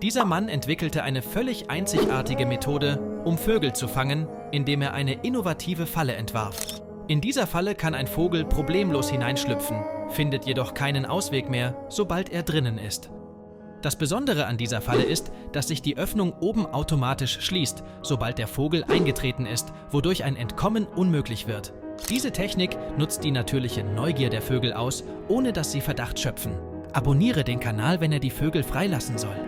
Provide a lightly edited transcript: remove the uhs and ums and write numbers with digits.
Dieser Mann entwickelte eine völlig einzigartige Methode, um Vögel zu fangen, indem er eine innovative Falle entwarf. In dieser Falle kann ein Vogel problemlos hineinschlüpfen, findet jedoch keinen Ausweg mehr, sobald er drinnen ist. Das Besondere an dieser Falle ist, dass sich die Öffnung oben automatisch schließt, sobald der Vogel eingetreten ist, wodurch ein Entkommen unmöglich wird. Diese Technik nutzt die natürliche Neugier der Vögel aus, ohne dass sie Verdacht schöpfen. Abonniere den Kanal, wenn er die Vögel freilassen soll.